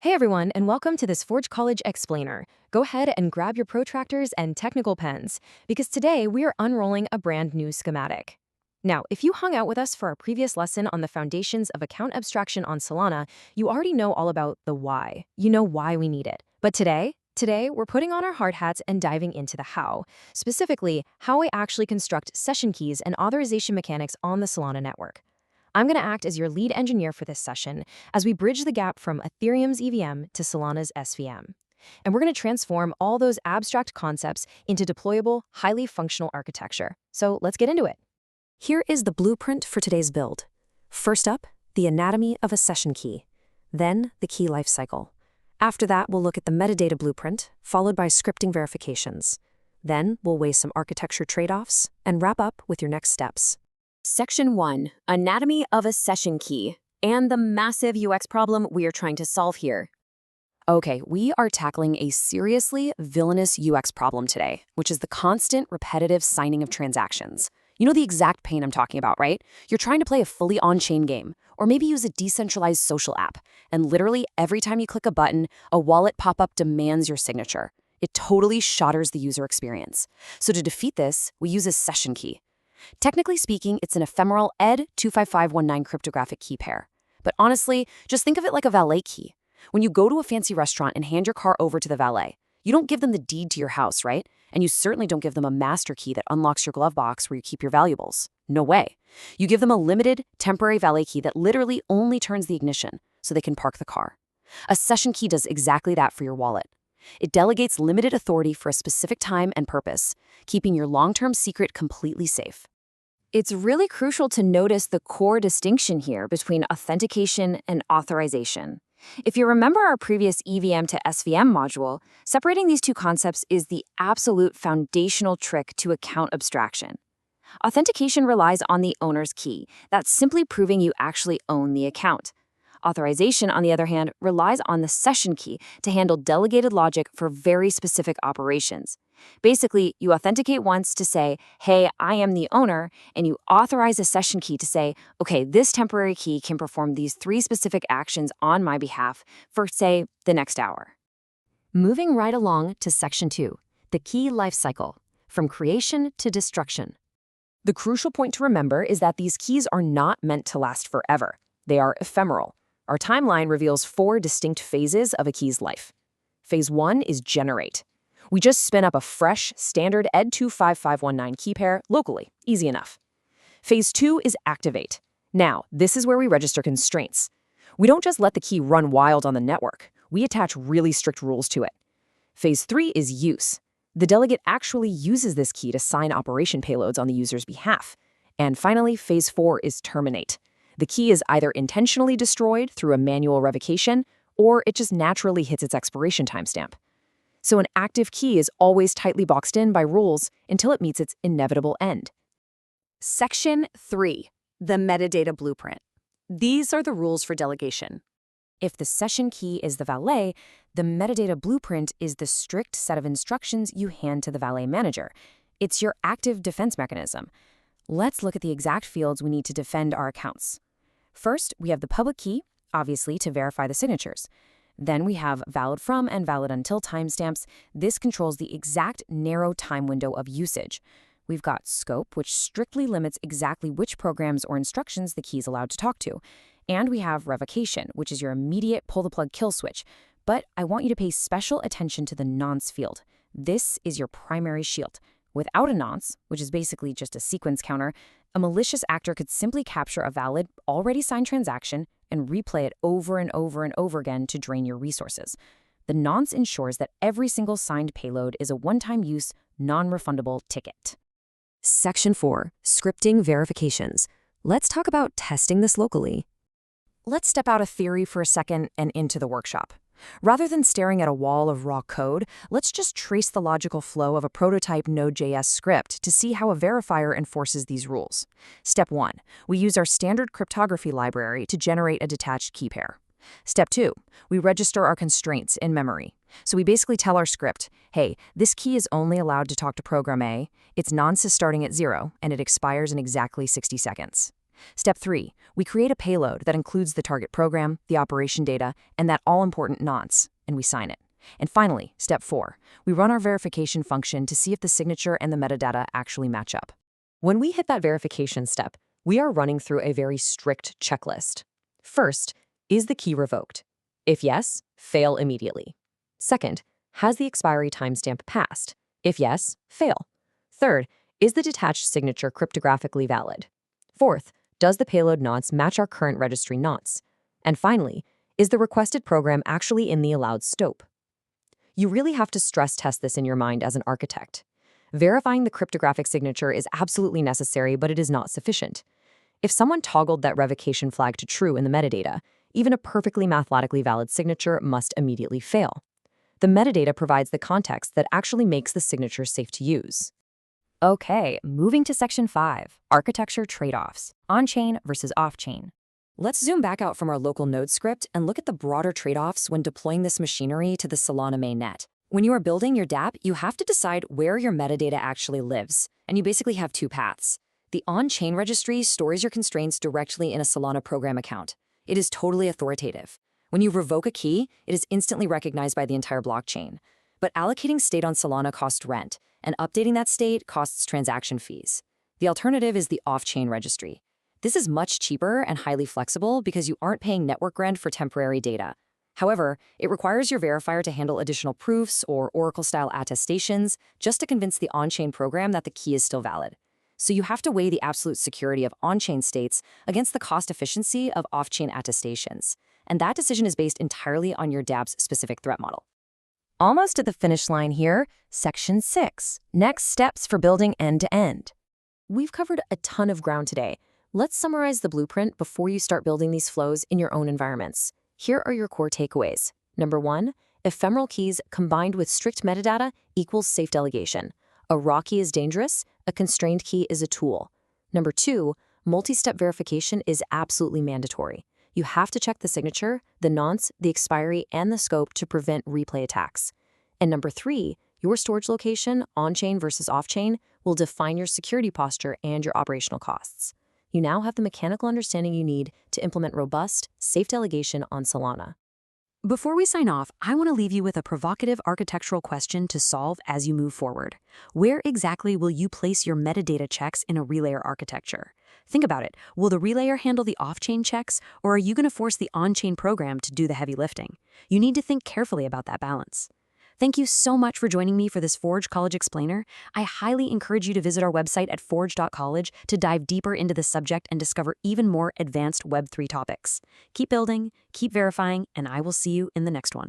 Hey everyone, and welcome to this Forge College Explainer. Go ahead and grab your protractors and technical pens, because today we are unrolling a brand new schematic. Now, if you hung out with us for our previous lesson on the foundations of account abstraction on Solana, you already know all about the why. You know why we need it. But today we're putting on our hard hats and diving into the how, specifically how we actually construct session keys and authorization mechanics on the Solana network. I'm going to act as your lead engineer for this session as we bridge the gap from Ethereum's EVM to Solana's SVM. And we're going to transform all those abstract concepts into deployable, highly functional architecture. So let's get into it. Here is the blueprint for today's build. First up, the anatomy of a session key. Then, the key lifecycle. After that, we'll look at the metadata blueprint, followed by scripting verifications. Then, we'll weigh some architecture trade-offs and wrap up with your next steps. Section 1, Anatomy of a Session Key, and the massive UX problem we are trying to solve here. Okay, we are tackling a seriously villainous UX problem today, which is the constant, repetitive signing of transactions. You know the exact pain I'm talking about, right? You're trying to play a fully on-chain game, or maybe use a decentralized social app, and literally every time you click a button, a wallet pop-up demands your signature. It totally shatters the user experience. So to defeat this, we use a session key. Technically speaking, it's an ephemeral ED25519 cryptographic key pair. But honestly, just think of it like a valet key. When you go to a fancy restaurant and hand your car over to the valet, you don't give them the deed to your house, right? And you certainly don't give them a master key that unlocks your glove box where you keep your valuables. No way. You give them a limited, temporary valet key that literally only turns the ignition so they can park the car. A session key does exactly that for your wallet. It delegates limited authority for a specific time and purpose, keeping your long-term secret completely safe. It's really crucial to notice the core distinction here between authentication and authorization. If you remember our previous EVM to SVM module, separating these two concepts is the absolute foundational trick to account abstraction. Authentication relies on the owner's key. That's simply proving you actually own the account. Authorization, on the other hand, relies on the session key to handle delegated logic for very specific operations. Basically, you authenticate once to say, hey, I am the owner, and you authorize a session key to say, okay, this temporary key can perform these 3 specific actions on my behalf for, say, the next hour. Moving right along to Section 2, the key lifecycle, from creation to destruction. The crucial point to remember is that these keys are not meant to last forever. They are ephemeral. Our timeline reveals 4 distinct phases of a key's life. Phase 1 is generate. We just spin up a fresh, standard ED25519 key pair locally. Easy enough. Phase 2 is activate. Now, this is where we register constraints. We don't just let the key run wild on the network. We attach really strict rules to it. Phase 3 is use. The delegate actually uses this key to sign operation payloads on the user's behalf. And finally, Phase 4 is terminate. The key is either intentionally destroyed through a manual revocation, or it just naturally hits its expiration timestamp. So an active key is always tightly boxed in by rules until it meets its inevitable end. Section 3, the metadata blueprint. These are the rules for delegation. If the session key is the valet, the metadata blueprint is the strict set of instructions you hand to the valet manager. It's your active defense mechanism. Let's look at the exact fields we need to defend our accounts. First, we have the public key, obviously, to verify the signatures. Then we have valid from and valid until timestamps. This controls the exact narrow time window of usage. We've got scope, which strictly limits exactly which programs or instructions the key is allowed to talk to. And we have revocation, which is your immediate pull-the-plug kill switch. But I want you to pay special attention to the nonce field. This is your primary shield. Without a nonce, which is basically just a sequence counter, a malicious actor could simply capture a valid, already signed transaction and replay it over and over and over again to drain your resources. The nonce ensures that every single signed payload is a one-time use, non-refundable ticket. Section 4, scripting verifications. Let's talk about testing this locally. Let's step out of theory for a second and into the workshop. Rather than staring at a wall of raw code, let's just trace the logical flow of a prototype Node.js script to see how a verifier enforces these rules. Step 1, we use our standard cryptography library to generate a detached key pair. Step 2, we register our constraints in memory. So we basically tell our script, hey, this key is only allowed to talk to program A, its nonce is starting at 0, and it expires in exactly 60 seconds. Step 3. We create a payload that includes the target program, the operation data, and that all-important nonce, and we sign it. And finally, Step 4. We run our verification function to see if the signature and the metadata actually match up. When we hit that verification step, we are running through a very strict checklist. First, is the key revoked? If yes, fail immediately. Second, has the expiry timestamp passed? If yes, fail. Third, is the detached signature cryptographically valid? Fourth, does the payload nonce match our current registry nonce? And finally, is the requested program actually in the allowed scope? You really have to stress test this in your mind as an architect. Verifying the cryptographic signature is absolutely necessary, but it is not sufficient. If someone toggled that revocation flag to true in the metadata, even a perfectly mathematically valid signature must immediately fail. The metadata provides the context that actually makes the signature safe to use. Okay, moving to Section 5, Architecture Tradeoffs, on-chain versus off-chain. Let's zoom back out from our local node script and look at the broader trade-offs when deploying this machinery to the Solana mainnet. When you are building your dApp, you have to decide where your metadata actually lives, and you basically have two paths. The on-chain registry stores your constraints directly in a Solana program account. It is totally authoritative. When you revoke a key, it is instantly recognized by the entire blockchain. But allocating state on Solana costs rent, and updating that state costs transaction fees. The alternative is the off-chain registry. This is much cheaper and highly flexible because you aren't paying network rent for temporary data. However, it requires your verifier to handle additional proofs or Oracle-style attestations just to convince the on-chain program that the key is still valid. So you have to weigh the absolute security of on-chain states against the cost efficiency of off-chain attestations. And that decision is based entirely on your dApp's specific threat model. Almost at the finish line here, Section 6, Next Steps for Building End-to-End. We've covered a ton of ground today. Let's summarize the blueprint before you start building these flows in your own environments. Here are your core takeaways. Number 1, ephemeral keys combined with strict metadata equals safe delegation. A raw key is dangerous, a constrained key is a tool. Number 2, multi-step verification is absolutely mandatory. You have to check the signature, the nonce, the expiry, and the scope to prevent replay attacks. And number 3, your storage location, on-chain versus off-chain, will define your security posture and your operational costs. You now have the mechanical understanding you need to implement robust, safe delegation on Solana. Before we sign off, I want to leave you with a provocative architectural question to solve as you move forward. Where exactly will you place your metadata checks in a relayer architecture? Think about it. Will the relayer handle the off-chain checks, or are you going to force the on-chain program to do the heavy lifting? You need to think carefully about that balance. Thank you so much for joining me for this Forge College Explainer. I highly encourage you to visit our website at forge.college to dive deeper into the subject and discover even more advanced Web3 topics. Keep building, keep verifying, and I will see you in the next one.